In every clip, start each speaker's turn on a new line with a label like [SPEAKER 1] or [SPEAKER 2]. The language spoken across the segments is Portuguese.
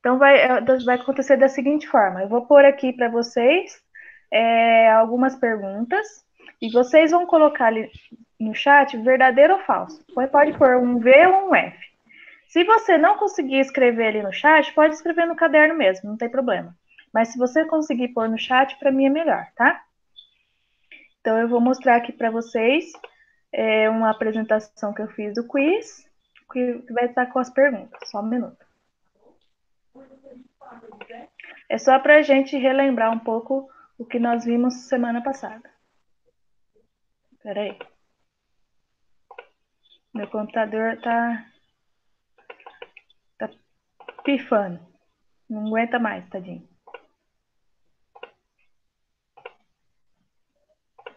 [SPEAKER 1] Então, vai acontecer da seguinte forma: eu vou pôr aqui para vocês algumas perguntas e vocês vão colocar ali no chat verdadeiro ou falso. Pode pôr um V ou um F. Se você não conseguir escrever ali no chat, pode escrever no caderno mesmo, não tem problema. Mas se você conseguir pôr no chat, para mim é melhor, tá? Então, eu vou mostrar aqui para vocês uma apresentação que eu fiz do quiz, que vai estar com as perguntas. Só um minuto. É só para a gente relembrar um pouco o que nós vimos semana passada. Espera aí. Meu computador tá pifando. Não aguenta mais, tadinho.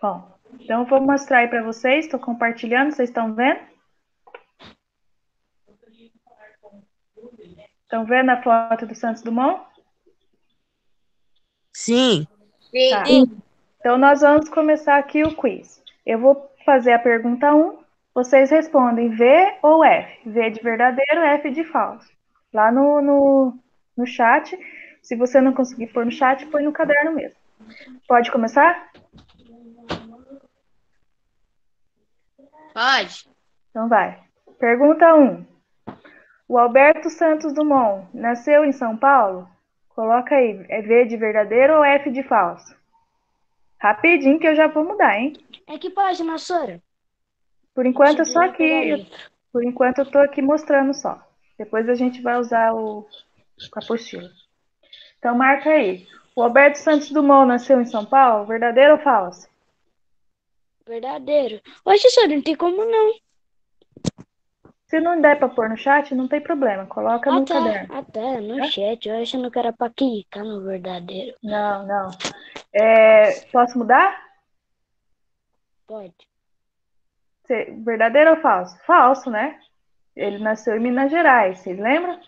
[SPEAKER 1] Bom, então eu vou mostrar aí para vocês. Estou compartilhando, vocês estão vendo? Estão vendo a foto do Santos Dumont?
[SPEAKER 2] Sim.
[SPEAKER 1] Tá. Então nós vamos começar aqui o quiz. Eu vou fazer a pergunta 1. Vocês respondem V ou F. V de verdadeiro, F de falso. Lá no chat. Se você não conseguir pôr no chat, põe no caderno mesmo. Pode começar?
[SPEAKER 3] Pode.
[SPEAKER 1] Então vai. Pergunta 1. O Alberto Santos Dumont nasceu em São Paulo? Coloca aí, é V de verdadeiro ou F de falso? Rapidinho que eu já vou mudar, hein?
[SPEAKER 3] É que página, Sora?
[SPEAKER 1] Por enquanto, só aqui. Por enquanto, eu tô aqui mostrando só. Depois a gente vai usar a apostila. Então, marca aí. O Alberto Santos Dumont nasceu em São Paulo? Verdadeiro ou falso?
[SPEAKER 3] Verdadeiro. Oxe, Sora, não tem como não.
[SPEAKER 1] Se não der para pôr no chat, não tem problema. Coloca no caderno.
[SPEAKER 3] Até no chat. Eu achando que era pra clicar no verdadeiro.
[SPEAKER 1] Não, não. Posso mudar?
[SPEAKER 3] Pode.
[SPEAKER 1] Verdadeiro ou falso? Falso, né? Ele nasceu em Minas Gerais, vocês lembram?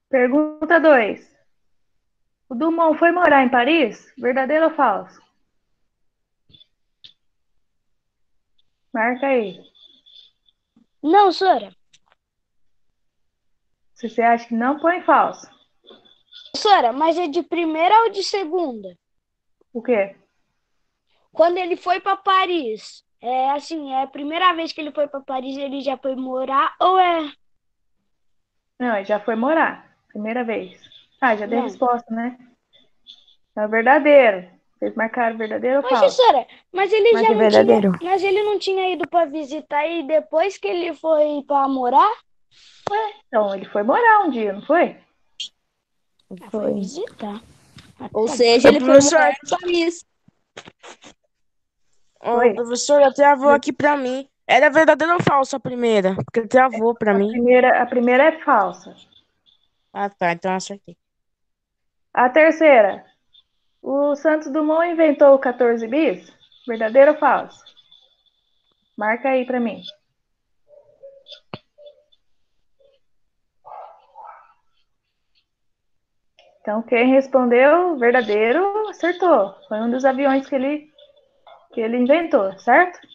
[SPEAKER 1] Pergunta 2. O Dumont foi morar em Paris? Verdadeiro ou falso? Marca aí.
[SPEAKER 3] Não, Sora.
[SPEAKER 1] Se você acha que não, põe falso.
[SPEAKER 3] Sora, mas é de primeira ou de segunda?
[SPEAKER 1] O quê?
[SPEAKER 3] Quando ele foi pra Paris. É assim, é a primeira vez que ele foi pra Paris, ele já foi morar ou é...
[SPEAKER 1] Não, ele já foi morar. Primeira vez. Ah, já dei
[SPEAKER 3] Não.
[SPEAKER 1] resposta, né? É o verdadeiro. Vocês marcaram verdadeiro ou
[SPEAKER 3] Oxe,
[SPEAKER 1] falso?
[SPEAKER 3] Sora, mas ele já
[SPEAKER 2] Marque
[SPEAKER 3] não tinha...
[SPEAKER 2] verdadeiro.
[SPEAKER 3] Mas ele não tinha ido pra visitar e depois que ele foi pra morar?
[SPEAKER 1] Então, ele foi morar um dia, não foi?
[SPEAKER 3] Foi visitar.
[SPEAKER 4] Ou seja, ele foi
[SPEAKER 2] Professor,
[SPEAKER 4] morar em Paris.
[SPEAKER 1] Foi.
[SPEAKER 2] professor, travou aqui pra mim. Era verdadeiro ou falso a primeira? Porque travou pra mim.
[SPEAKER 1] A primeira é falsa.
[SPEAKER 2] Ah, tá. Então eu acertei.
[SPEAKER 1] A terceira. O Santos Dumont inventou o 14 bis? Verdadeiro ou falso? Marca aí pra mim. Então, quem respondeu verdadeiro, acertou. Foi um dos aviões que ele inventou, certo?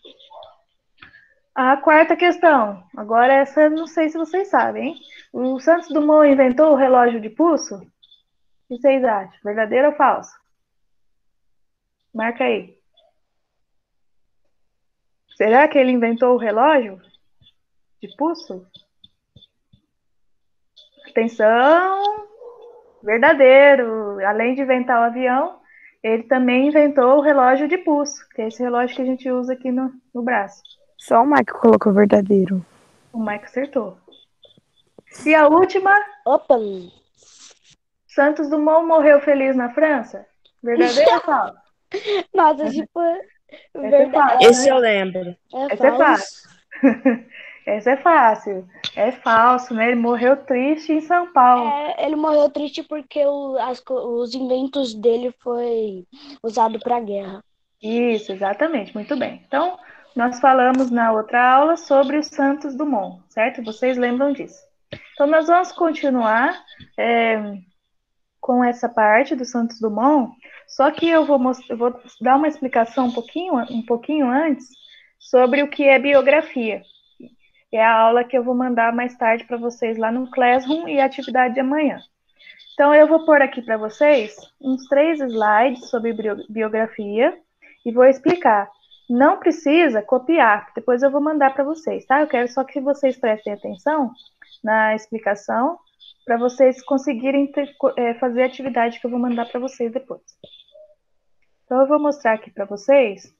[SPEAKER 1] A quarta questão. Agora essa não sei se vocês sabem, hein? O Santos Dumont inventou o relógio de pulso? O que vocês acham? Verdadeiro ou falso? Marca aí. Será que ele inventou o relógio de pulso? Atenção! Verdadeiro. Além de inventar o avião, ele também inventou o relógio de pulso, que é esse relógio que a gente usa aqui no braço.
[SPEAKER 2] Só o Mike colocou verdadeiro.
[SPEAKER 1] O Mike acertou. E a última,
[SPEAKER 3] Opa!
[SPEAKER 1] Santos Dumont morreu feliz na França? Verdadeiro ou falso?
[SPEAKER 3] Nossa, tipo,
[SPEAKER 1] Essa é fácil,
[SPEAKER 2] Esse
[SPEAKER 1] né?
[SPEAKER 2] eu lembro.
[SPEAKER 3] É
[SPEAKER 1] Essa é fácil.
[SPEAKER 3] falso.
[SPEAKER 1] Essa é fácil. É falso, né? Ele morreu triste em São Paulo.
[SPEAKER 3] Ele morreu triste porque os inventos dele foi usado pra guerra.
[SPEAKER 1] Isso, exatamente. Muito bem. Então, nós falamos na outra aula sobre o Santos Dumont, certo? Vocês lembram disso. Então, nós vamos continuar com essa parte do Santos Dumont, só que eu vou dar uma explicação um pouquinho antes sobre o que é biografia. É a aula que eu vou mandar mais tarde para vocês lá no Classroom e a atividade de amanhã. Então, eu vou pôr aqui para vocês uns 3 slides sobre biografia e vou explicar. Não precisa copiar, depois eu vou mandar para vocês, tá? Eu quero só que vocês prestem atenção na explicação para vocês conseguirem fazer a atividade que eu vou mandar para vocês depois. Então, eu vou mostrar aqui para vocês.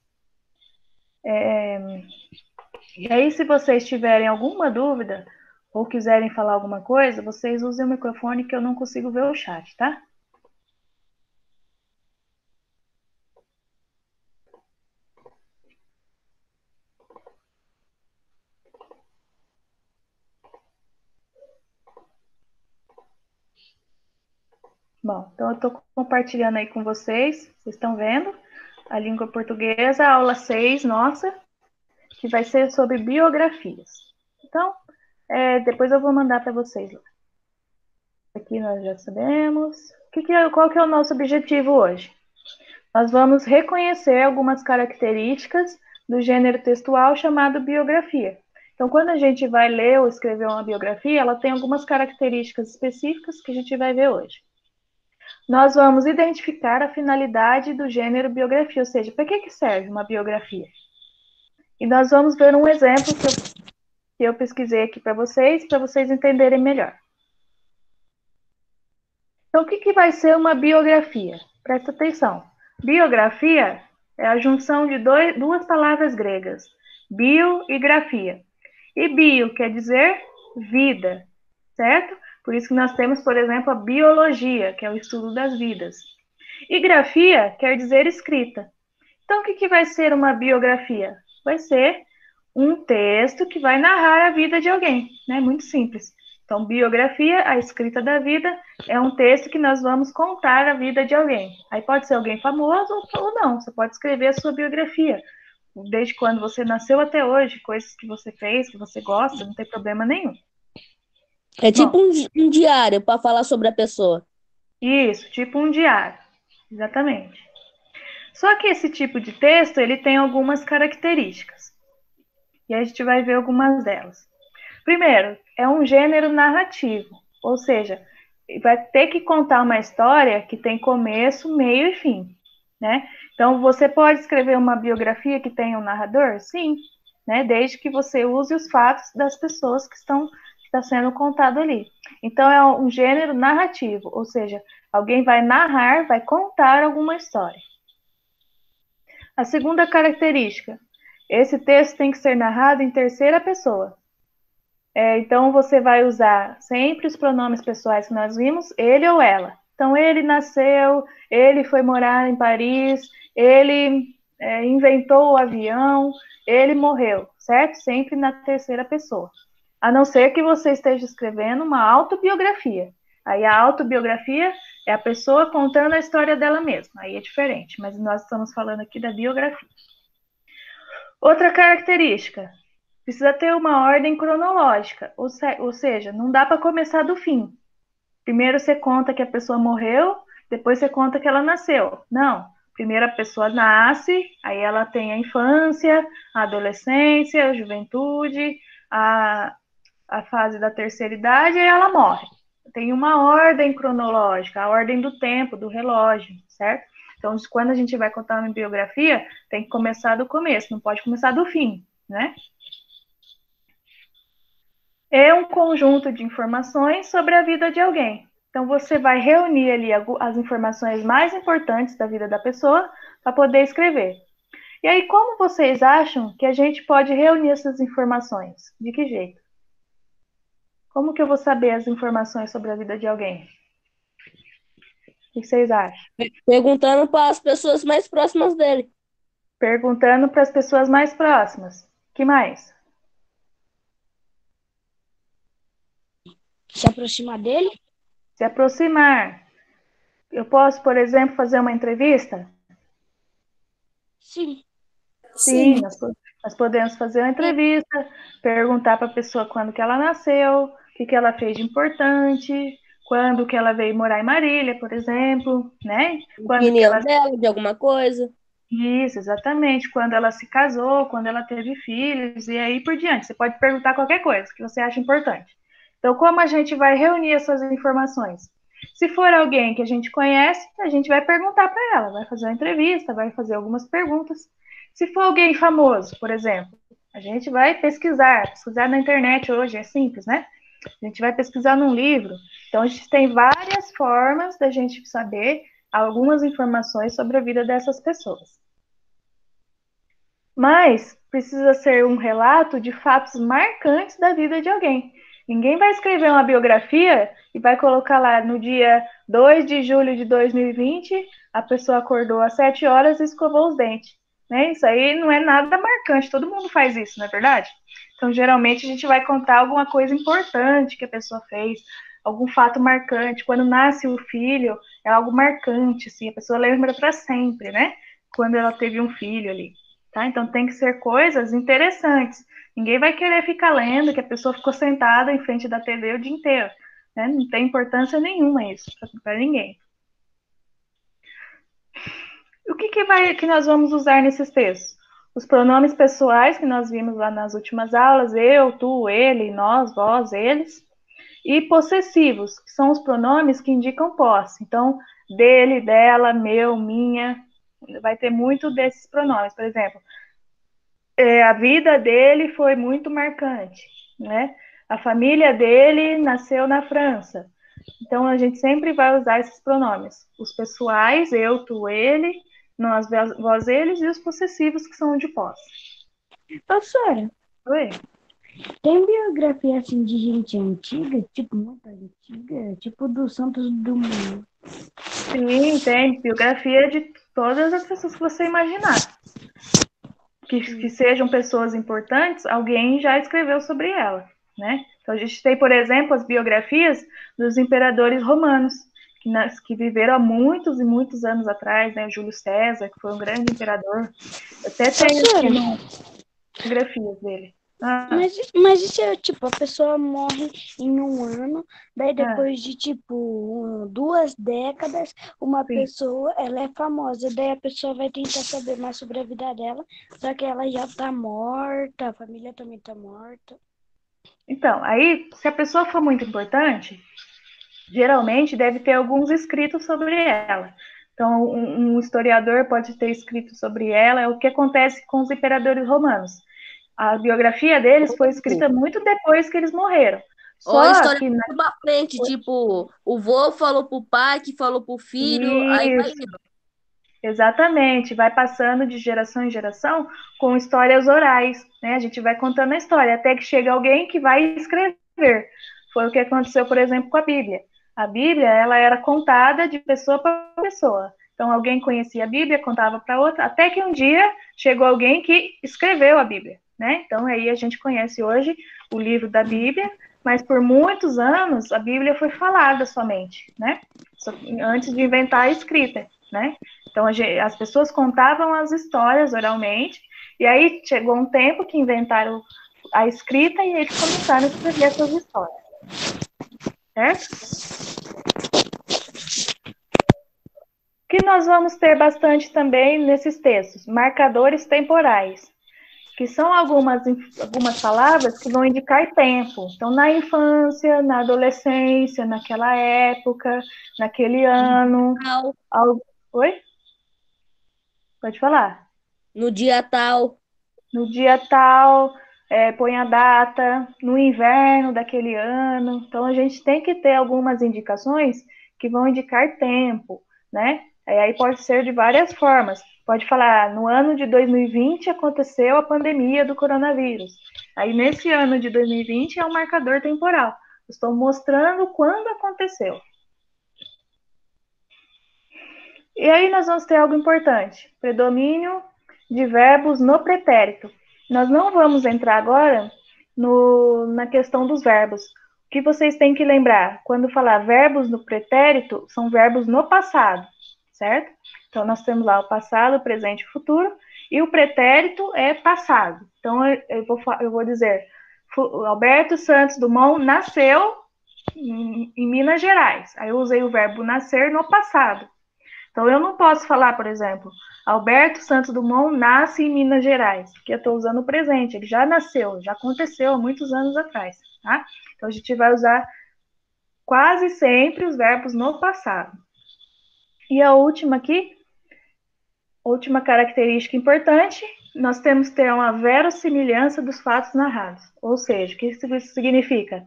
[SPEAKER 1] E aí, se vocês tiverem alguma dúvida ou quiserem falar alguma coisa, vocês usem o microfone que eu não consigo ver o chat, tá? Bom, então eu estou compartilhando aí com vocês. Vocês estão vendo a língua portuguesa, aula 6, nossa, que vai ser sobre biografias. Então, depois eu vou mandar para vocês lá. Aqui nós já sabemos. Qual que é o nosso objetivo hoje? Nós vamos reconhecer algumas características do gênero textual chamado biografia. Então, quando a gente vai ler ou escrever uma biografia, ela tem algumas características específicas que a gente vai ver hoje. Nós vamos identificar a finalidade do gênero biografia, ou seja, para que serve uma biografia? E nós vamos ver um exemplo que eu pesquisei aqui para vocês entenderem melhor. Então, o que vai ser uma biografia? Presta atenção. Biografia é a junção de duas palavras gregas, bio e grafia. E bio quer dizer vida, certo? Por isso que nós temos, por exemplo, a biologia, que é o estudo das vidas. E grafia quer dizer escrita. Então, o que vai ser uma biografia? Vai ser um texto que vai narrar a vida de alguém, né? Muito simples. Então, biografia, a escrita da vida, é um texto que nós vamos contar a vida de alguém. Aí pode ser alguém famoso ou não. Você pode escrever a sua biografia. Desde quando você nasceu até hoje, coisas que você fez, que você gosta, não tem problema nenhum.
[SPEAKER 4] É tipo um diário para falar sobre a pessoa.
[SPEAKER 1] Isso, tipo um diário. Exatamente. Só que esse tipo de texto, ele tem algumas características. E a gente vai ver algumas delas. Primeiro, é um gênero narrativo, ou seja, vai ter que contar uma história que tem começo, meio e fim, né? Então, você pode escrever uma biografia que tenha um narrador? Sim, né? Desde que você use os fatos das pessoas que está sendo contado ali. Então, é um gênero narrativo, ou seja, alguém vai narrar, vai contar alguma história. A segunda característica, esse texto tem que ser narrado em terceira pessoa. Então, você vai usar sempre os pronomes pessoais que nós vimos, ele ou ela. Então, ele nasceu, ele foi morar em Paris, ele inventou o avião, ele morreu, certo? Sempre na terceira pessoa. A não ser que você esteja escrevendo uma autobiografia. Aí, a autobiografia é a pessoa contando a história dela mesma. Aí é diferente, mas nós estamos falando aqui da biografia. Outra característica, precisa ter uma ordem cronológica, ou seja, não dá para começar do fim. Primeiro você conta que a pessoa morreu, depois você conta que ela nasceu. Não, primeiro a pessoa nasce, aí ela tem a infância, a adolescência, a juventude, a fase da terceira idade, e ela morre. Tem uma ordem cronológica, a ordem do tempo, do relógio, certo? Então, quando a gente vai contar uma biografia, tem que começar do começo, não pode começar do fim, né? É um conjunto de informações sobre a vida de alguém. Então, você vai reunir ali as informações mais importantes da vida da pessoa para poder escrever. E aí, como vocês acham que a gente pode reunir essas informações? De que jeito? Como que eu vou saber as informações sobre a vida de alguém? O que vocês acham?
[SPEAKER 4] Perguntando para as pessoas mais próximas dele.
[SPEAKER 1] Perguntando para as pessoas mais próximas. Que mais?
[SPEAKER 3] Se aproximar dele?
[SPEAKER 1] Se aproximar. Eu posso, por exemplo, fazer uma entrevista?
[SPEAKER 3] Sim.
[SPEAKER 1] Sim, nós podemos fazer uma entrevista, perguntar para a pessoa quando que ela nasceu, o que ela fez de importante, quando que ela veio morar em Marília, por exemplo, né? Quando que
[SPEAKER 4] Opinião
[SPEAKER 1] ela...
[SPEAKER 4] dela de alguma coisa.
[SPEAKER 1] Isso, exatamente. Quando ela se casou, quando ela teve filhos, e aí por diante. Você pode perguntar qualquer coisa que você acha importante. Então, como a gente vai reunir essas informações? Se for alguém que a gente conhece, a gente vai perguntar para ela, vai fazer uma entrevista, vai fazer algumas perguntas. Se for alguém famoso, por exemplo, a gente vai pesquisar na internet hoje, é simples, né? A gente vai pesquisar num livro. Então, a gente tem várias formas da gente saber algumas informações sobre a vida dessas pessoas. Mas precisa ser um relato de fatos marcantes da vida de alguém. Ninguém vai escrever uma biografia e vai colocar lá no dia 2 de julho de 2020, a pessoa acordou às 7 horas e escovou os dentes. Né? Isso aí não é nada marcante, todo mundo faz isso, não é verdade? Então, geralmente, a gente vai contar alguma coisa importante que a pessoa fez, algum fato marcante. Quando nasce o filho, é algo marcante, assim, a pessoa lembra para sempre, né? Quando ela teve um filho ali. Tá? Então tem que ser coisas interessantes. Ninguém vai querer ficar lendo que a pessoa ficou sentada em frente da TV o dia inteiro. Né? Não tem importância nenhuma isso para ninguém. O que nós vamos usar nesses textos? Os pronomes pessoais que nós vimos lá nas últimas aulas, eu, tu, ele, nós, vós, eles. E possessivos, que são os pronomes que indicam posse. Então, dele, dela, meu, minha, vai ter muito desses pronomes. Por exemplo, a vida dele foi muito marcante, né? A família dele nasceu na França. Então, a gente sempre vai usar esses pronomes. Os pessoais, eu, tu, ele, nós, vós, eles, e os possessivos, que são de posse.
[SPEAKER 3] Professora,
[SPEAKER 1] Oi?
[SPEAKER 3] tem biografia assim de gente antiga, tipo muito antiga, tipo do Santos Dumont?
[SPEAKER 1] Sim, tem biografia de todas as pessoas que você imaginar. Que sejam pessoas importantes, alguém já escreveu sobre ela, né? Então, a gente tem, por exemplo, as biografias dos imperadores romanos, que viveram há muitos e muitos anos atrás, né? Júlio César, que foi um grande imperador. Eu até tenho aqui biografias dele.
[SPEAKER 3] Mas e se, tipo, a pessoa morre em um ano, daí depois de, tipo, 2 décadas, uma
[SPEAKER 1] sim.
[SPEAKER 3] pessoa, ela é famosa, daí a pessoa vai tentar saber mais sobre a vida dela, só que ela já tá morta, a família também tá morta.
[SPEAKER 1] Então, aí, se a pessoa for muito importante, geralmente deve ter alguns escritos sobre ela. Então, um historiador pode ter escrito sobre ela, é o que acontece com os imperadores romanos. A biografia deles foi escrita muito depois que eles morreram.
[SPEAKER 4] Ó, a
[SPEAKER 1] Só
[SPEAKER 4] história
[SPEAKER 1] que
[SPEAKER 4] vai pra frente, tipo, o vô falou pro pai, que falou pro filho, aí vai
[SPEAKER 1] isso, exatamente, vai passando de geração em geração com histórias orais, né? A gente vai contando a história até que chega alguém que vai escrever. Foi o que aconteceu, por exemplo, com a Bíblia. A Bíblia, ela era contada de pessoa para pessoa. Então, alguém conhecia a Bíblia, contava para outra, até que um dia chegou alguém que escreveu a Bíblia, né? Então, aí a gente conhece hoje o livro da Bíblia, mas por muitos anos a Bíblia foi falada somente, né? Antes de inventar a escrita, né? Então, as pessoas contavam as histórias oralmente, e aí chegou um tempo que inventaram a escrita e eles começaram a escrever essas histórias. Certo? O que nós vamos ter bastante também nesses textos? Marcadores temporais, que são algumas palavras que vão indicar tempo. Então, na infância, na adolescência, naquela época, naquele ano. Oi? Pode falar.
[SPEAKER 4] no dia tal.
[SPEAKER 1] No dia tal, põe a data, no inverno daquele ano. Então, a gente tem que ter algumas indicações que vão indicar tempo, né? Aí pode ser de várias formas. Pode falar, no ano de 2020 aconteceu a pandemia do coronavírus. Aí, nesse ano de 2020 é um marcador temporal. Estou mostrando quando aconteceu. E aí nós vamos ter algo importante. Predomínio de verbos no pretérito. Nós não vamos entrar agora na questão dos verbos. O que vocês têm que lembrar? Quando falar verbos no pretérito, são verbos no passado, certo? Então, nós temos lá o passado, o presente e o futuro, e o pretérito é passado. Então, eu vou dizer, Alberto Santos Dumont nasceu em Minas Gerais. Aí eu usei o verbo nascer no passado. Então, eu não posso falar, por exemplo, Alberto Santos Dumont nasce em Minas Gerais, porque eu estou usando o presente, ele já nasceu, já aconteceu há muitos anos atrás, tá? Então, a gente vai usar quase sempre os verbos no passado. E a última aqui, última característica importante, nós temos que ter uma verossimilhança dos fatos narrados. Ou seja, o que isso significa?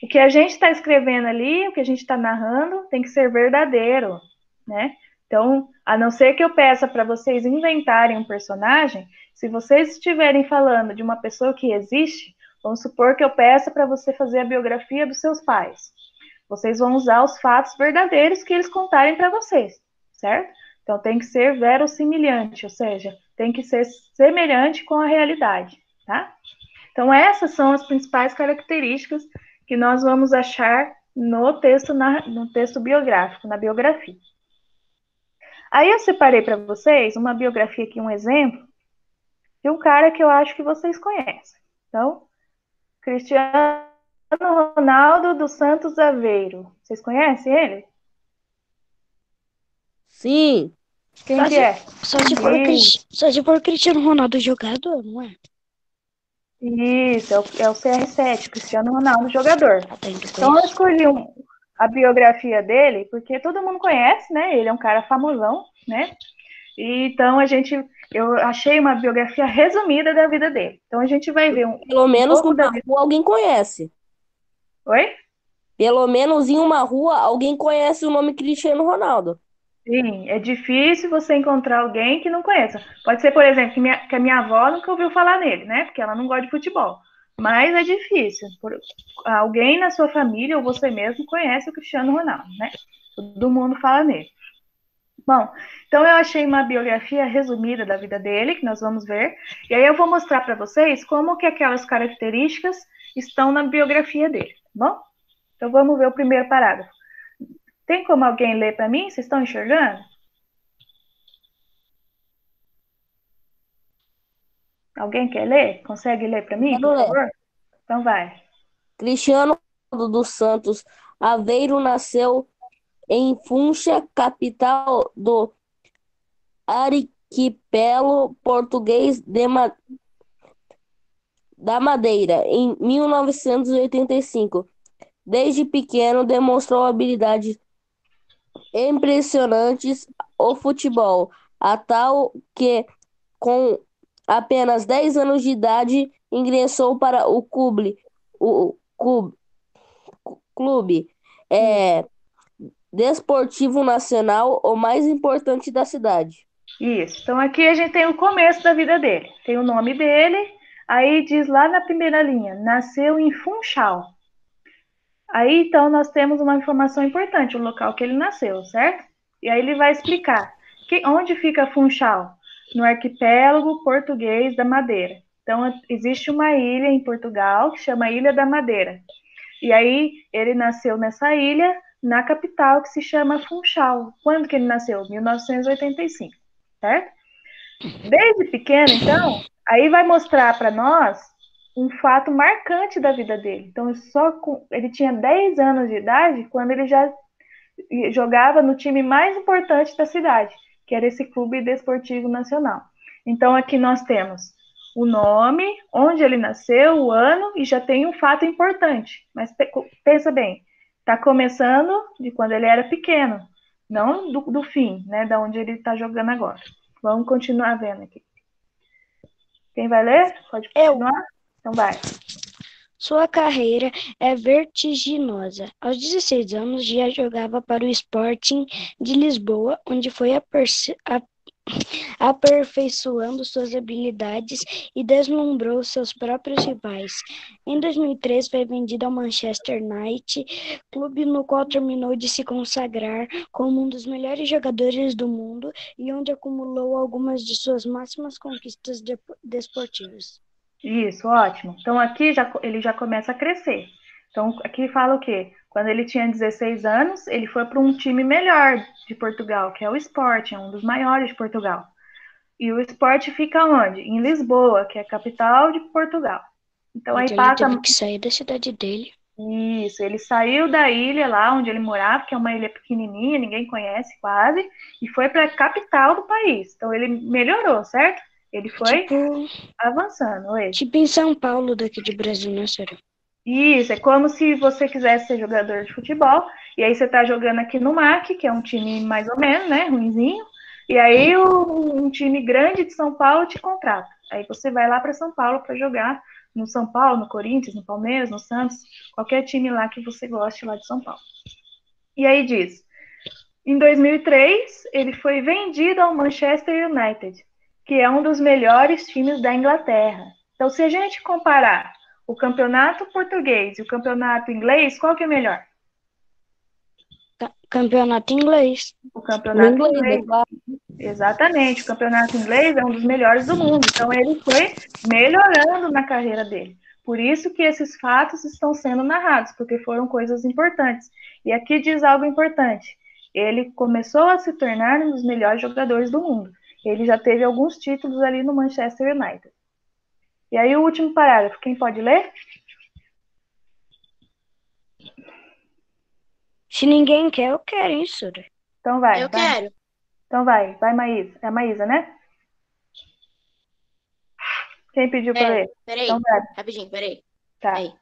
[SPEAKER 1] O que a gente está escrevendo ali, o que a gente está narrando, tem que ser verdadeiro, né? Então, a não ser que eu peça para vocês inventarem um personagem, se vocês estiverem falando de uma pessoa que existe, vamos supor que eu peça para você fazer a biografia dos seus pais. Vocês vão usar os fatos verdadeiros que eles contarem para vocês, certo? Então, tem que ser verossimilhante, ou seja, tem que ser semelhante com a realidade, tá? Então, essas são as principais características que nós vamos achar no texto biográfico, na biografia. Aí eu separei para vocês uma biografia aqui, um exemplo, de um cara que eu acho que vocês conhecem. Então, Cristiano Ronaldo dos Santos Aveiro. Vocês conhecem ele?
[SPEAKER 4] Sim.
[SPEAKER 1] Quem que é?
[SPEAKER 3] Só se for Cristiano Ronaldo jogador, não é?
[SPEAKER 1] Isso, é o CR7, Cristiano Ronaldo, jogador.
[SPEAKER 3] Então
[SPEAKER 1] Então, eu escolhi a biografia dele, porque todo mundo conhece, né? Ele é um cara famosão, né? E, então, eu achei uma biografia resumida da vida dele. Então, a gente vai ver
[SPEAKER 4] Pelo menos
[SPEAKER 1] pouco da
[SPEAKER 4] numa
[SPEAKER 1] vida.
[SPEAKER 4] rua alguém conhece.
[SPEAKER 1] Oi?
[SPEAKER 4] Pelo menos em uma rua alguém conhece o nome Cristiano Ronaldo.
[SPEAKER 1] Sim, é difícil você encontrar alguém que não conheça. Pode ser, por exemplo, que a minha avó nunca ouviu falar nele, né? Porque ela não gosta de futebol. Mas é difícil. Alguém na sua família ou você mesmo conhece o Cristiano Ronaldo, né? Todo mundo fala nele. Bom, então eu achei uma biografia resumida da vida dele, que nós vamos ver. E aí eu vou mostrar para vocês como que aquelas características estão na biografia dele, tá bom? Então vamos ver o primeiro parágrafo. Tem como alguém ler para mim? Vocês estão enxergando? Alguém quer ler? Consegue ler para mim, por favor? Então vai.
[SPEAKER 4] Cristiano Ronaldo dos Santos Aveiro nasceu em Funcha, capital do arquipélago português da Madeira, em 1985. Desde pequeno demonstrou habilidades impressionantes ao futebol, a tal que, com apenas 10 anos de idade, ingressou para o clube Desportivo Nacional, o mais importante da cidade.
[SPEAKER 1] Isso. Então aqui a gente tem o começo da vida dele. Tem o nome dele, aí diz lá na primeira linha, nasceu em Funchal. Aí então nós temos uma informação importante, o local que ele nasceu, certo? E aí ele vai explicar onde fica Funchal? No arquipélago português da Madeira. Então existe uma ilha em Portugal que chama Ilha da Madeira. E aí ele nasceu nessa ilha, na capital, que se chama Funchal. Quando que ele nasceu? 1985, certo? Desde pequeno, então, aí vai mostrar para nós um fato marcante da vida dele. Então, ele tinha 10 anos de idade quando ele já jogava no time mais importante da cidade, que era esse Clube Desportivo Nacional. Então, aqui nós temos o nome, onde ele nasceu, o ano, e já tem um fato importante. Mas pensa bem, está começando de quando ele era pequeno, não do fim, né, da onde ele está jogando agora. Vamos continuar vendo aqui. Quem vai ler? Pode continuar? Então vai.
[SPEAKER 3] Sua carreira é vertiginosa. Aos 16 anos já jogava para o Sporting de Lisboa, onde foi aperfeiçoando suas habilidades e deslumbrou seus próprios rivais. Em 2003 foi vendido ao Manchester United, clube no qual terminou de se consagrar como um dos melhores jogadores do mundo e onde acumulou algumas de suas máximas conquistas desportivas.
[SPEAKER 1] Isso, ótimo. Então aqui ele já começa a crescer. Então aqui fala o quê? Quando ele tinha 16 anos, ele foi para um time melhor de Portugal, que é o Sporting, um dos maiores de Portugal. E o Sporting fica onde? Em Lisboa, que é a capital de Portugal. Então aí
[SPEAKER 3] Ele
[SPEAKER 1] passa.
[SPEAKER 3] teve que sair da cidade dele.
[SPEAKER 1] Isso, ele saiu da ilha lá onde ele morava, que é uma ilha pequenininha, ninguém conhece quase, e foi para a capital do país. Então ele melhorou, certo? Ele foi
[SPEAKER 3] Tipo,
[SPEAKER 1] avançando. Oi.
[SPEAKER 3] tipo em São Paulo, daqui de Brasil, né, sério?
[SPEAKER 1] Isso, é como se você quisesse ser jogador de futebol, e aí você tá jogando aqui no MAC, que é um time mais ou menos, né, ruinzinho, e aí um time grande de São Paulo te contrata. Aí você vai lá para São Paulo para jogar no São Paulo, no Corinthians, no Palmeiras, no Santos, qualquer time lá que você goste lá de São Paulo. E aí diz, em 2003, ele foi vendido ao Manchester United, que é um dos melhores times da Inglaterra. Então, se a gente comparar o campeonato português e o campeonato inglês, qual que é melhor?
[SPEAKER 3] Campeonato inglês.
[SPEAKER 1] O
[SPEAKER 4] No
[SPEAKER 1] campeonato
[SPEAKER 4] inglês,
[SPEAKER 1] inglês.
[SPEAKER 4] é claro.
[SPEAKER 1] Exatamente, o campeonato inglês é um dos melhores do mundo. Então, ele foi melhorando na carreira dele. Por isso que esses fatos estão sendo narrados, porque foram coisas importantes. E aqui diz algo importante. Ele começou a se tornar um dos melhores jogadores do mundo. Ele já teve alguns títulos ali no Manchester United. E aí o último parágrafo, quem pode ler?
[SPEAKER 3] Se ninguém quer, eu quero, hein, Sura?
[SPEAKER 1] Então vai.
[SPEAKER 5] Eu quero.
[SPEAKER 1] Então vai, Maísa. É a Maísa, né? Quem pediu para ler?
[SPEAKER 5] Peraí,
[SPEAKER 1] Então vai.
[SPEAKER 5] rapidinho, peraí.
[SPEAKER 1] Tá.
[SPEAKER 5] Aí.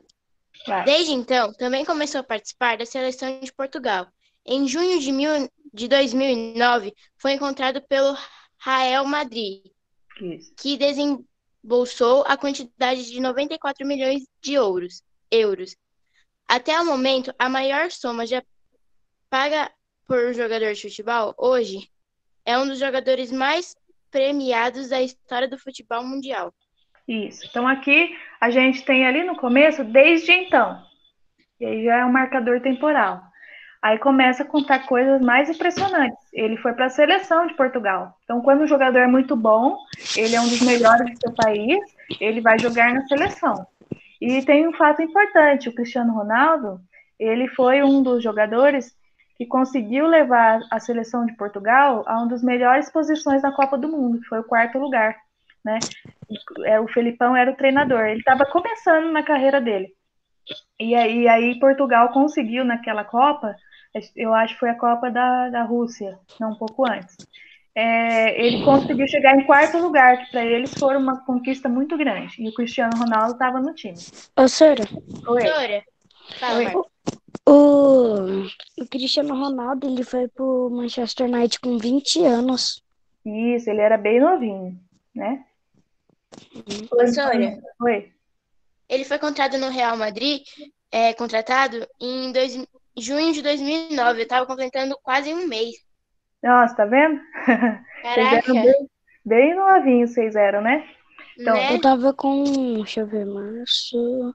[SPEAKER 1] Vai.
[SPEAKER 5] Desde então, também começou a participar da seleção de Portugal. Em junho de 2009, foi encontrado pelo Real Madrid,
[SPEAKER 1] Isso.
[SPEAKER 5] que desembolsou a quantidade de 94 milhões de euros. Até o momento, a maior soma já paga por jogador de futebol hoje é um dos jogadores mais premiados da história do futebol mundial.
[SPEAKER 1] Isso. Então aqui a gente tem ali no começo, desde então. E aí já é um marcador temporal. Aí começa a contar coisas mais impressionantes. Ele foi para a seleção de Portugal. Então, quando o jogador é muito bom, ele é um dos melhores do seu país, ele vai jogar na seleção. E tem um fato importante: o Cristiano Ronaldo, ele foi um dos jogadores que conseguiu levar a seleção de Portugal a uma das melhores posições na Copa do Mundo, que foi o 4º lugar, né? O Felipão era o treinador. Ele estava começando na carreira dele. E aí Portugal conseguiu naquela Copa, eu acho que foi a Copa da Rússia, não, um pouco antes. Ele conseguiu chegar em 4º lugar, que para eles foi uma conquista muito grande. E o Cristiano Ronaldo estava no time.
[SPEAKER 3] Ô, Sura,
[SPEAKER 1] Oi.
[SPEAKER 5] Dora, fala,
[SPEAKER 1] Oi.
[SPEAKER 5] Marcos.
[SPEAKER 3] o Cristiano Ronaldo, ele foi pro Manchester United com 20 anos.
[SPEAKER 1] Isso, ele era bem novinho, né?
[SPEAKER 5] Sônia,
[SPEAKER 1] Oi.
[SPEAKER 5] ele foi contratado no Real Madrid, contratado em junho de 2009. Eu estava completando quase um mês.
[SPEAKER 1] Nossa, tá vendo? Vocês
[SPEAKER 5] Caraca,
[SPEAKER 1] eram bem novinhos, vocês eram, né? Então,
[SPEAKER 5] né?
[SPEAKER 3] Eu tava com, deixa eu ver, março,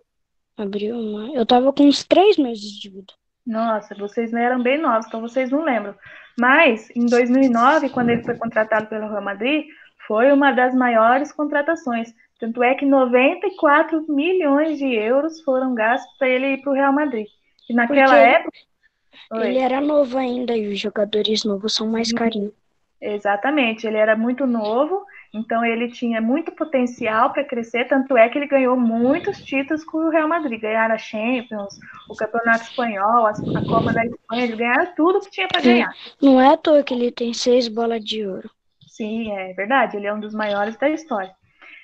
[SPEAKER 3] abril, maio. Eu tava com uns 3 meses de vida.
[SPEAKER 1] nossa, vocês não eram bem novos, então vocês não lembram. Mas, em 2009, quando ele foi contratado pelo Real Madrid, foi uma das maiores contratações. Tanto é que 94 milhões de euros foram gastos para ele ir para o Real Madrid. E naquela
[SPEAKER 3] Porque
[SPEAKER 1] época...
[SPEAKER 3] ele era novo ainda e os jogadores novos são mais carinhos.
[SPEAKER 1] Exatamente, ele era muito novo, então ele tinha muito potencial para crescer, tanto é que ele ganhou muitos títulos com o Real Madrid, ganharam a Champions, o Campeonato Espanhol, a Copa da Espanha, eles ganharam tudo que tinha para ganhar.
[SPEAKER 3] Não é à toa que ele tem 6 bolas de ouro.
[SPEAKER 1] Sim, é verdade, ele é um dos maiores da história.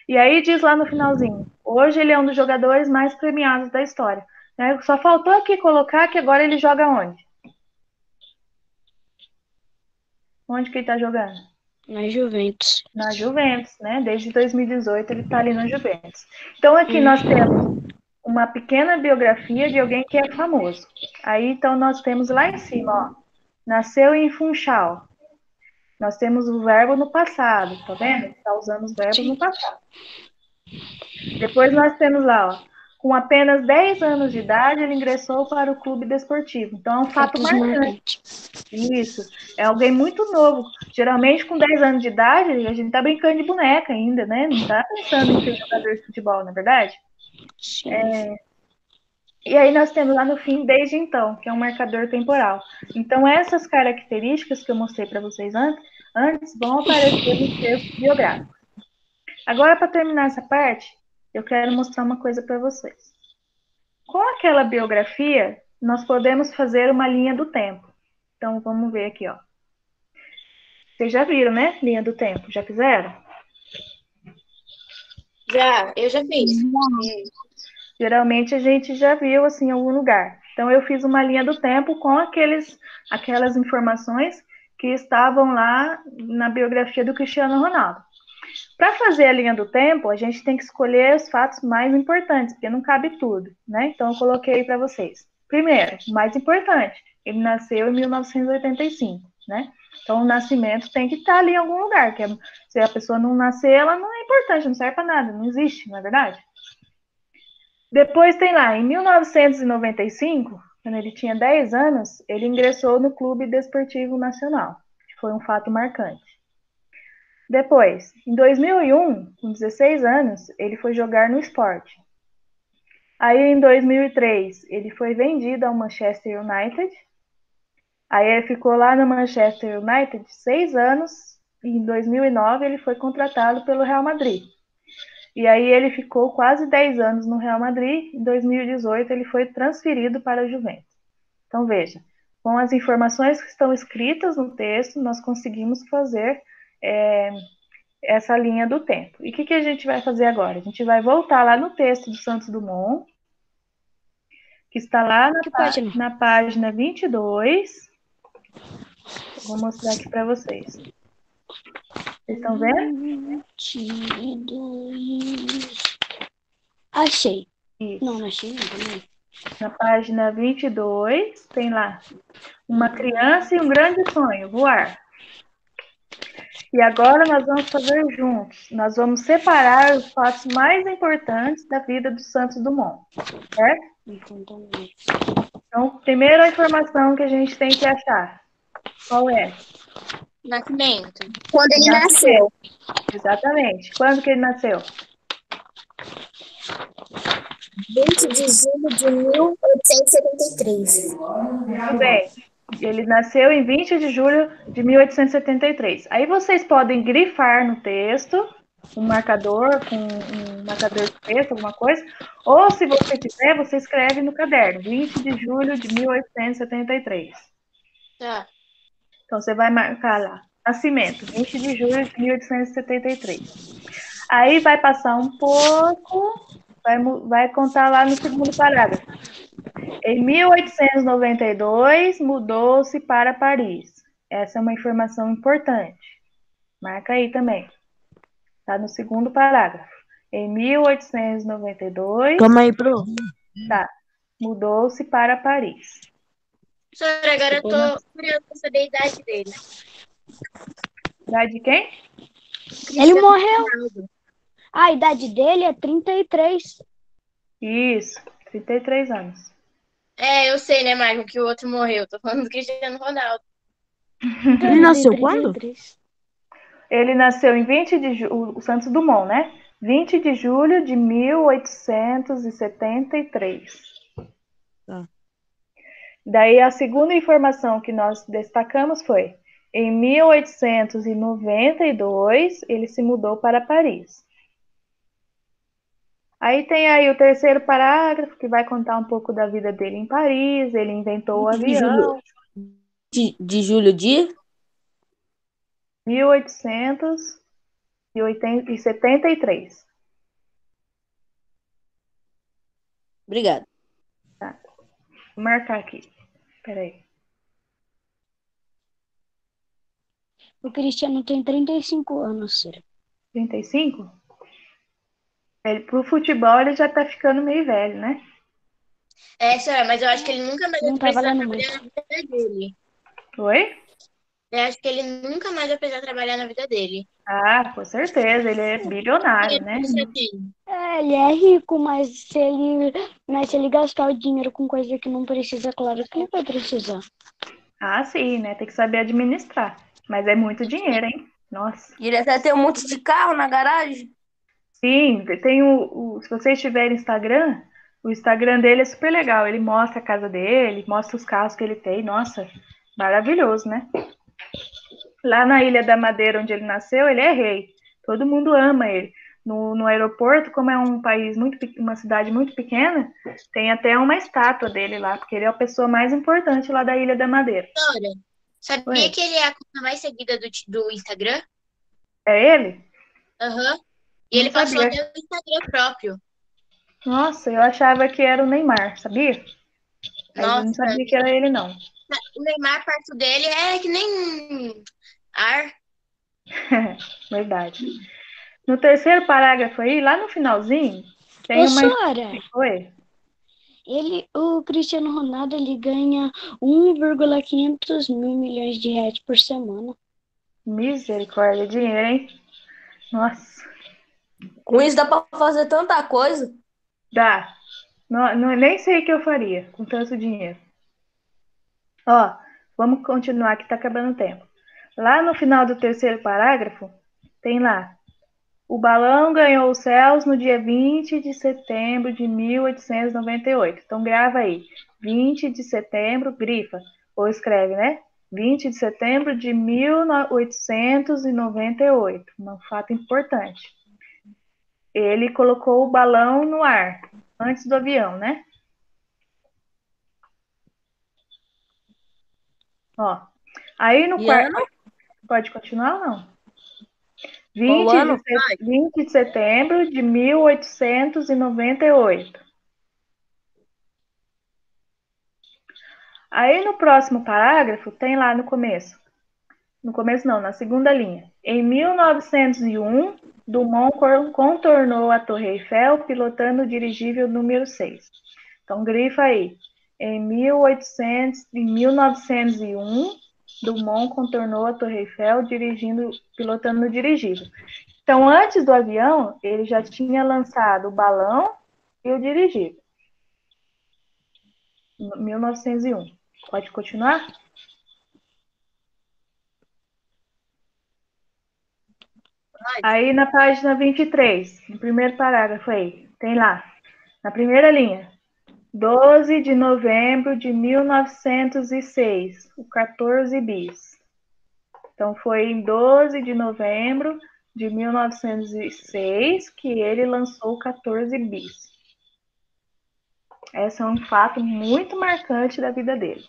[SPEAKER 1] E aí diz lá no finalzinho, hoje ele é um dos jogadores mais premiados da história. Né? Só faltou aqui colocar que agora ele joga onde? Onde que ele está jogando?
[SPEAKER 3] Na Juventus.
[SPEAKER 1] Na Juventus, né? Desde 2018 ele está ali na Juventus. Então aqui nós temos uma pequena biografia de alguém que é famoso. Aí então nós temos lá em cima, ó, nasceu em Funchal. Nós temos o verbo no passado, tá vendo? Está usando os verbos no passado. Depois nós temos lá, ó, com apenas 10 anos de idade, ele ingressou para o clube desportivo. Então, é um fato marcante. Isso. É alguém muito novo. Geralmente, com 10 anos de idade, a gente tá brincando de boneca ainda, né? Não tá pensando em ser jogador de futebol, não é verdade?
[SPEAKER 3] Sim.
[SPEAKER 1] E aí nós temos lá no fim, desde então, que é um marcador temporal. Então, essas características que eu mostrei para vocês antes vão aparecer nos textos biográficos. Agora, para terminar essa parte, eu quero mostrar uma coisa para vocês. com aquela biografia, nós podemos fazer uma linha do tempo. Então, vamos ver aqui, ó. Vocês já viram, né? Linha do tempo. Já fizeram?
[SPEAKER 5] Já, eu já fiz.
[SPEAKER 1] Geralmente a gente já viu assim em algum lugar. Então eu fiz uma linha do tempo com aquelas informações que estavam lá na biografia do Cristiano Ronaldo. Para fazer a linha do tempo, a gente tem que escolher os fatos mais importantes, porque não cabe tudo, né? Então eu coloquei para vocês. Primeiro, o mais importante, ele nasceu em 1985, né? Então o nascimento tem que estar ali em algum lugar, que se a pessoa não nascer, ela não é importante, não serve para nada, não existe, não é verdade? Depois tem lá, em 1995, quando ele tinha 10 anos, ele ingressou no Clube Desportivo Nacional, que foi um fato marcante. Depois, em 2001, com 16 anos, ele foi jogar no Sport. Aí, em 2003, ele foi vendido ao Manchester United. Aí, ele ficou lá no Manchester United 6 anos, e em 2009 ele foi contratado pelo Real Madrid. E aí ele ficou quase 10 anos no Real Madrid. Em 2018 ele foi transferido para a Juventus. Então veja, com as informações que estão escritas no texto, nós conseguimos fazer essa linha do tempo. E o que a gente vai fazer agora? A gente vai voltar lá no texto do Santos Dumont, que está lá na página 22. Vou mostrar aqui para vocês. Vocês estão vendo?
[SPEAKER 3] 22. Achei.
[SPEAKER 1] Isso.
[SPEAKER 3] Não achei não também.
[SPEAKER 1] Na página 22, tem lá uma criança e um grande sonho, voar. E agora nós vamos fazer juntos. Nós vamos separar os fatos mais importantes da vida do Santos Dumont, certo? Então, primeira informação que a gente tem que achar. Qual é?
[SPEAKER 5] Nascimento.
[SPEAKER 6] Quando ele nasceu.
[SPEAKER 1] Exatamente. Quando que ele nasceu?
[SPEAKER 6] 20 de julho de 1873.
[SPEAKER 1] Muito bem. Ele nasceu em 20 de julho de 1873. Aí vocês podem grifar no texto um marcador, com um marcador de texto, alguma coisa, ou se você quiser, você escreve no caderno, 20 de julho de 1873.
[SPEAKER 5] Tá.
[SPEAKER 1] Então você vai marcar lá, nascimento, 20 de julho de 1873. Aí vai passar um pouco, vai contar lá no segundo parágrafo. Em 1892, mudou-se para Paris. Essa é uma informação importante. Marca aí também. Está no segundo parágrafo. Em 1892...
[SPEAKER 2] Calma aí, pro.
[SPEAKER 1] Tá. Mudou-se para Paris.
[SPEAKER 5] Professora, agora eu tô curiosa para saber a idade dele.
[SPEAKER 1] Idade de quem?
[SPEAKER 3] Ele morreu. A idade dele é 33.
[SPEAKER 1] Isso. 33 anos.
[SPEAKER 5] É, eu sei, né, Michael, que o outro morreu. Tô falando do Cristiano Ronaldo.
[SPEAKER 2] Ele nasceu quando?
[SPEAKER 1] Ele nasceu em 20 de julho, o Santos Dumont, né? 20 de julho de 1873.
[SPEAKER 2] Tá.
[SPEAKER 1] Daí a segunda informação que nós destacamos foi, em 1892, ele se mudou para Paris. Aí tem aí o terceiro parágrafo, que vai contar um pouco da vida dele em Paris, ele inventou o avião.
[SPEAKER 4] De julho de?
[SPEAKER 1] 1873.
[SPEAKER 4] Obrigada.
[SPEAKER 1] Tá. Vou marcar aqui. Peraí.
[SPEAKER 3] O Cristiano tem 35 anos, Cira.
[SPEAKER 1] 35? Pro futebol ele já tá ficando meio velho, né?
[SPEAKER 5] É, senhora, mas eu acho que ele nunca mais
[SPEAKER 3] Não
[SPEAKER 5] vai
[SPEAKER 3] tá
[SPEAKER 5] precisar
[SPEAKER 3] valendo
[SPEAKER 5] trabalhar na vida dele.
[SPEAKER 1] Oi?
[SPEAKER 5] Eu acho que ele nunca mais vai precisar trabalhar na vida dele.
[SPEAKER 1] Ah, com certeza, ele é bilionário, né?
[SPEAKER 3] Ele é rico, mas se ele gastar o dinheiro com coisa que não precisa, claro que ele vai precisar.
[SPEAKER 1] Ah, sim, né? Tem que saber administrar. Mas é muito dinheiro, hein? Nossa.
[SPEAKER 4] E ele até tem um monte de carro na garagem.
[SPEAKER 1] Sim, tem se vocês tiverem Instagram, o Instagram dele é super legal. Ele mostra a casa dele, mostra os carros que ele tem. Nossa, maravilhoso, né? Lá na Ilha da Madeira, onde ele nasceu, ele é rei. Todo mundo ama ele. No aeroporto, como é um país uma cidade muito pequena, tem até uma estátua dele lá, porque ele é a pessoa mais importante lá da Ilha da Madeira.
[SPEAKER 5] Doutora, sabia
[SPEAKER 1] Oi.
[SPEAKER 5] que ele é a conta mais seguida do Instagram?
[SPEAKER 1] É ele?
[SPEAKER 5] Aham. E
[SPEAKER 1] Não
[SPEAKER 5] ele passou
[SPEAKER 1] sabia.
[SPEAKER 5] até o Instagram próprio.
[SPEAKER 1] Nossa, eu achava que era o Neymar, sabia? Mas eu não
[SPEAKER 5] Nossa,
[SPEAKER 1] sabia que era ele, não.
[SPEAKER 5] o Neymar perto dele é que nem ar.
[SPEAKER 1] Verdade. No terceiro parágrafo aí, lá no finalzinho, tem
[SPEAKER 3] Ô,
[SPEAKER 1] uma...
[SPEAKER 3] Sora,
[SPEAKER 1] Oi?
[SPEAKER 3] o Cristiano Ronaldo, ele ganha 1,500 mil milhões de reais por semana.
[SPEAKER 1] Misericórdia, dinheiro, hein? Nossa,
[SPEAKER 4] Com isso dá pra fazer tanta coisa.
[SPEAKER 1] dá. Nem sei o que eu faria com tanto dinheiro. Ó, vamos continuar que tá acabando o tempo. Lá no final do terceiro parágrafo, tem lá: o balão ganhou os céus no dia 20 de setembro de 1898. Então grava aí, 20 de setembro, grifa, ou escreve, né? 20 de setembro de 1898. Um fato importante. Ele colocou o balão no ar, antes do avião, né? Ó, aí no
[SPEAKER 4] E
[SPEAKER 1] quarto...
[SPEAKER 4] ano?
[SPEAKER 1] Pode continuar ou não?
[SPEAKER 4] Qual
[SPEAKER 1] 20 de,
[SPEAKER 4] ano?
[SPEAKER 1] se- 20 de setembro de 1898. Aí no próximo parágrafo, tem lá no começo. No começo não, na segunda linha. Em 1901, Dumont contornou a Torre Eiffel pilotando o dirigível número 6. Então grifa aí. Em 1901, Dumont contornou a Torre Eiffel pilotando o dirigível. Então, antes do avião, ele já tinha lançado o balão e o dirigível. 1901. Pode continuar? Aí na página 23, no primeiro parágrafo aí, tem lá, na primeira linha, 12 de novembro de 1906, o 14 bis. Então foi em 12 de novembro de 1906 que ele lançou o 14 bis. Esse é um fato muito marcante da vida dele.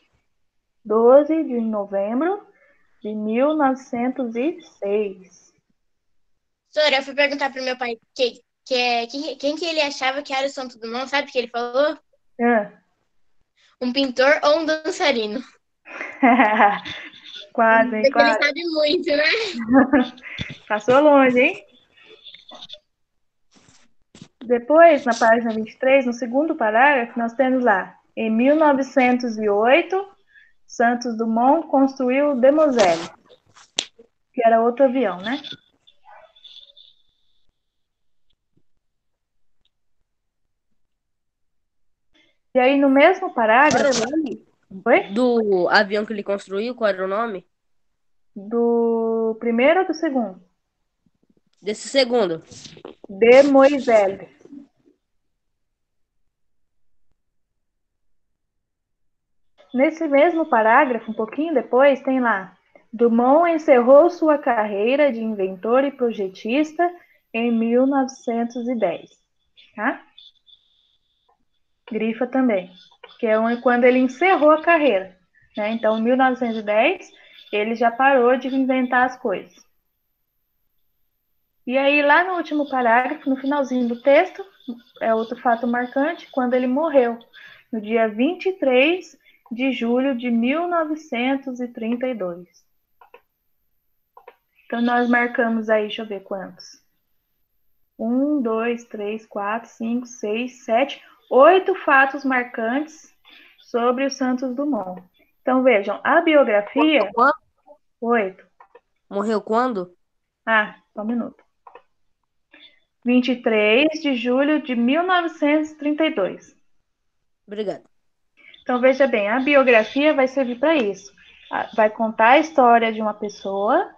[SPEAKER 1] 12 de novembro de 1906.
[SPEAKER 5] Doutora, eu fui perguntar pro meu pai quem que ele achava que era o Santo Dumont, sabe o que ele falou?
[SPEAKER 1] Ah.
[SPEAKER 5] Um pintor ou um dançarino.
[SPEAKER 1] Quase, hein?
[SPEAKER 5] Porque ele
[SPEAKER 1] Quase.
[SPEAKER 5] sabe muito, né?
[SPEAKER 1] Passou longe, hein? Depois, na página 23, no segundo parágrafo, nós temos lá: em 1908, Santos Dumont construiu o Demoiselle, que era outro avião, né? E aí, no mesmo
[SPEAKER 4] Qual era
[SPEAKER 1] parágrafo,
[SPEAKER 4] o nome
[SPEAKER 1] oi?
[SPEAKER 4] do avião que ele construiu? Qual era o nome?
[SPEAKER 1] Do primeiro ou do segundo?
[SPEAKER 4] Desse segundo.
[SPEAKER 1] Demoiselle. Nesse mesmo parágrafo, um pouquinho depois, tem lá: Dumont encerrou sua carreira de inventor e projetista em 1910. Tá? Grifa também, que é quando ele encerrou a carreira. Né? Então, em 1910, ele já parou de inventar as coisas. E aí, lá no último parágrafo, no finalzinho do texto, é outro fato marcante, quando ele morreu, no dia 23 de julho de 1932. Então, nós marcamos aí, deixa eu ver quantos. 1, 2, 3, 4, 5, 6, 7, 8 fatos marcantes sobre o Santos Dumont. Então, vejam, a biografia...
[SPEAKER 4] Quando?
[SPEAKER 1] 8.
[SPEAKER 4] Morreu quando?
[SPEAKER 1] Só um minuto. 23 de julho de 1932.
[SPEAKER 4] Obrigado.
[SPEAKER 1] Então, veja bem, a biografia vai servir para isso. Vai contar a história de uma pessoa,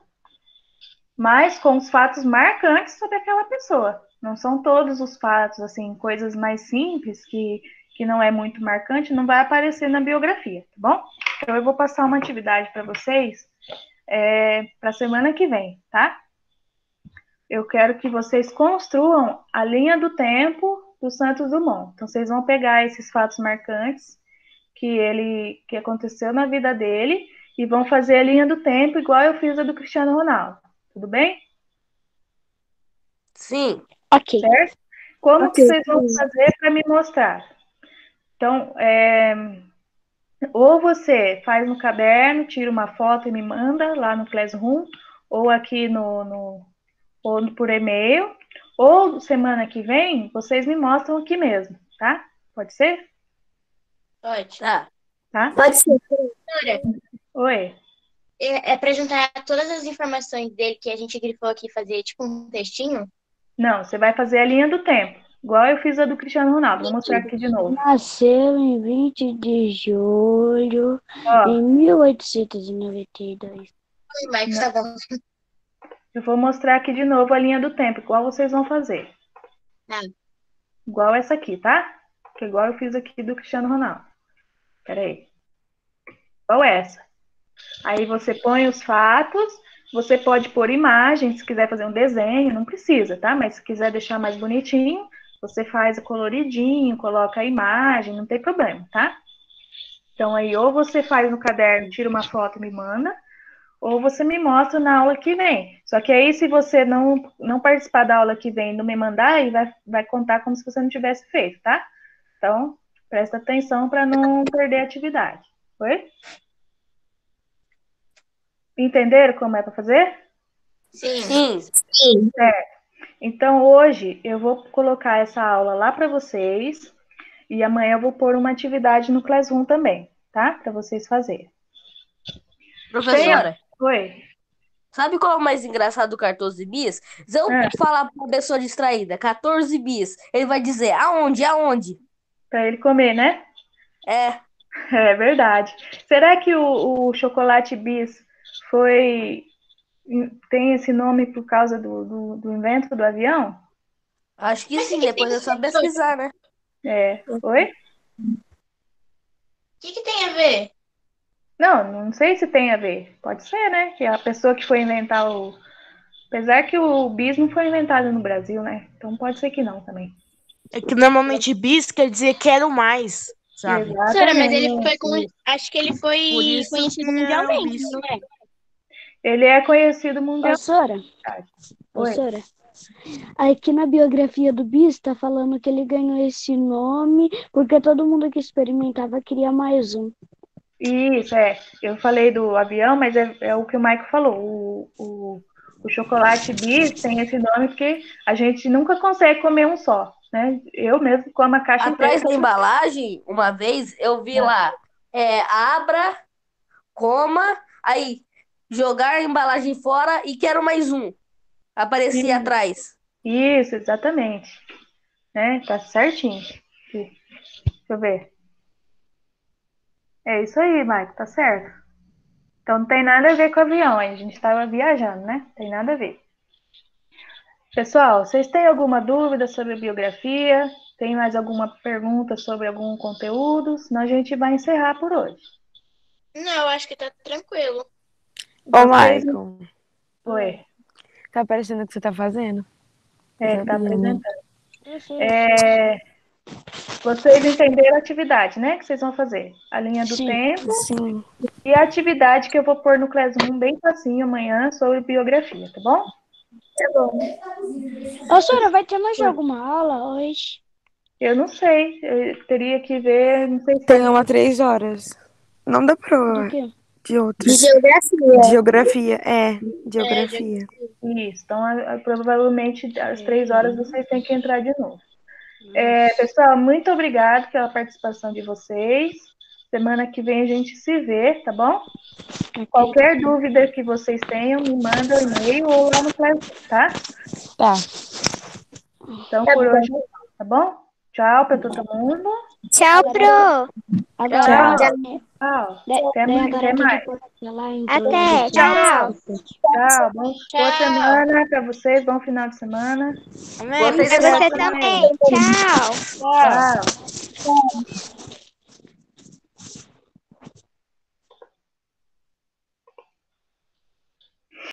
[SPEAKER 1] mas com os fatos marcantes sobre aquela pessoa. Não são todos os fatos, assim, coisas mais simples que não é muito marcante, não vai aparecer na biografia, tá bom? Então, eu vou passar uma atividade para vocês para a semana que vem, tá? eu quero que vocês construam a linha do tempo do Santos Dumont. Então, vocês vão pegar esses fatos marcantes que aconteceu na vida dele e vão fazer a linha do tempo igual eu fiz a do Cristiano Ronaldo. Tudo bem?
[SPEAKER 4] Sim.
[SPEAKER 3] Ok.
[SPEAKER 1] Certo? Como que
[SPEAKER 6] Ok.
[SPEAKER 1] vocês vão fazer para me mostrar? Então, ou você faz no caderno, tira uma foto e me manda lá no Classroom, ou aqui ou por e-mail, ou semana que vem vocês me mostram aqui mesmo, tá? Pode ser?
[SPEAKER 5] Pode.
[SPEAKER 4] Tá.
[SPEAKER 1] Tá?
[SPEAKER 6] Pode ser.
[SPEAKER 5] Professora,
[SPEAKER 1] Oi.
[SPEAKER 5] é para juntar todas as informações dele que a gente grifou aqui, fazer tipo um textinho?
[SPEAKER 1] Não, você vai fazer a linha do tempo, igual eu fiz a do Cristiano Ronaldo. Vou mostrar aqui de novo.
[SPEAKER 3] Nasceu em 20 de julho
[SPEAKER 1] Ó,
[SPEAKER 3] em 1892.
[SPEAKER 5] Oi, Marcos, tá bom.
[SPEAKER 1] eu vou mostrar aqui de novo a linha do tempo, igual vocês vão fazer.
[SPEAKER 5] Tá.
[SPEAKER 1] Igual essa aqui, tá? Que igual eu fiz aqui do Cristiano Ronaldo. Pera aí. Igual essa. Aí você põe os fatos, você pode pôr imagens, se quiser fazer um desenho, não precisa, tá? Mas se quiser deixar mais bonitinho, você faz coloridinho, coloca a imagem, não tem problema, tá? Então aí ou você faz no caderno, tira uma foto e me manda, ou você me mostra na aula que vem. Só que aí se você não participar da aula que vem e não me mandar, aí vai contar como se você não tivesse feito, tá? Então, presta atenção para não perder a atividade. Foi? Entenderam como é para fazer?
[SPEAKER 5] Sim.
[SPEAKER 4] Sim.
[SPEAKER 1] Então, hoje eu vou colocar essa aula lá para vocês e amanhã eu vou pôr uma atividade no Classroom também, tá? Para vocês fazerem.
[SPEAKER 4] Professora,
[SPEAKER 1] Oi.
[SPEAKER 4] sabe qual é o mais engraçado do 14 bis? Se eu falar pra uma pessoa distraída, 14 bis, ele vai dizer, aonde, aonde?
[SPEAKER 1] Para ele comer, né?
[SPEAKER 4] É,
[SPEAKER 1] É verdade. Será que o chocolate bis tem esse nome por causa do invento do avião?
[SPEAKER 4] acho que sim, depois é só pesquisar, né?
[SPEAKER 1] É. Oi?
[SPEAKER 5] O que tem a ver?
[SPEAKER 1] Não sei se tem a ver. Pode ser, né? Que a pessoa que foi inventar o. Apesar que o bis não foi inventado no Brasil, né? Então pode ser que não também.
[SPEAKER 2] É que normalmente bis quer dizer quero mais, sabe?
[SPEAKER 5] Professora, mas ele
[SPEAKER 1] Exatamente.
[SPEAKER 5] foi acho que ele
[SPEAKER 2] Por
[SPEAKER 5] foi
[SPEAKER 2] isso
[SPEAKER 5] conhecido
[SPEAKER 2] que é o
[SPEAKER 5] mundialmente,
[SPEAKER 2] bis.
[SPEAKER 5] não é?
[SPEAKER 1] Ele é conhecido mundialmente.
[SPEAKER 3] Professora,
[SPEAKER 1] Oi.
[SPEAKER 3] professora, aqui na biografia do Bis tá falando que ele ganhou esse nome porque todo mundo que experimentava queria mais um.
[SPEAKER 1] Isso, é. Eu falei do avião, mas é o que o Maico falou. O chocolate bis tem esse nome porque a gente nunca consegue comer um só, né? Eu mesmo como a caixa
[SPEAKER 4] Atrás
[SPEAKER 1] inteira.
[SPEAKER 4] da embalagem, uma vez, eu vi lá, abra, coma, aí jogar a embalagem fora e quero mais um. Aparecia atrás.
[SPEAKER 1] Isso, exatamente. Né? Tá certinho. Deixa eu ver. É isso aí, Maico, tá certo. Então não tem nada a ver com o avião, a gente estava viajando, né? Tem nada a ver. Pessoal, vocês têm alguma dúvida sobre a biografia? Tem mais alguma pergunta sobre algum conteúdo? Senão a gente vai encerrar por hoje.
[SPEAKER 5] Não, eu acho que tá tranquilo.
[SPEAKER 2] Ô,
[SPEAKER 1] Vocês-
[SPEAKER 2] Maicon,
[SPEAKER 1] Oi,
[SPEAKER 2] tá aparecendo o que você tá fazendo?
[SPEAKER 1] tá
[SPEAKER 2] Sabia, né?
[SPEAKER 1] apresentando. Vocês entenderam a atividade, né? Que vocês vão fazer. A linha do
[SPEAKER 3] Sim.
[SPEAKER 1] tempo
[SPEAKER 2] Sim.
[SPEAKER 1] e a atividade que eu vou pôr no Classroom bem facinho amanhã sobre biografia, tá bom?
[SPEAKER 6] Tá bom.
[SPEAKER 3] Professora, vai ter mais alguma aula hoje?
[SPEAKER 1] Eu não sei, eu teria que ver, não sei se
[SPEAKER 2] Tem uma 3 horas. Não dá pra
[SPEAKER 3] Do quê?
[SPEAKER 2] de outra.
[SPEAKER 6] De geografia.
[SPEAKER 2] Geografia, geografia.
[SPEAKER 1] Isso, então provavelmente às 3 horas vocês têm que entrar de novo. Pessoal, muito obrigado pela participação de vocês. Semana que vem a gente se vê, tá bom? Qualquer dúvida que vocês tenham, me manda um e-mail ou lá no Classroom, tá?
[SPEAKER 2] Tá.
[SPEAKER 1] Então, por hoje, tá bom? Tchau para todo mundo.
[SPEAKER 6] Tchau, Pro.
[SPEAKER 3] Agora,
[SPEAKER 1] Tchau. Até
[SPEAKER 3] agora
[SPEAKER 1] mais.
[SPEAKER 6] Até. Tchau.
[SPEAKER 1] Tchau. Boa semana para vocês. Bom final de semana.
[SPEAKER 2] Amém.
[SPEAKER 6] Pra você também. Tchau.
[SPEAKER 1] Tchau.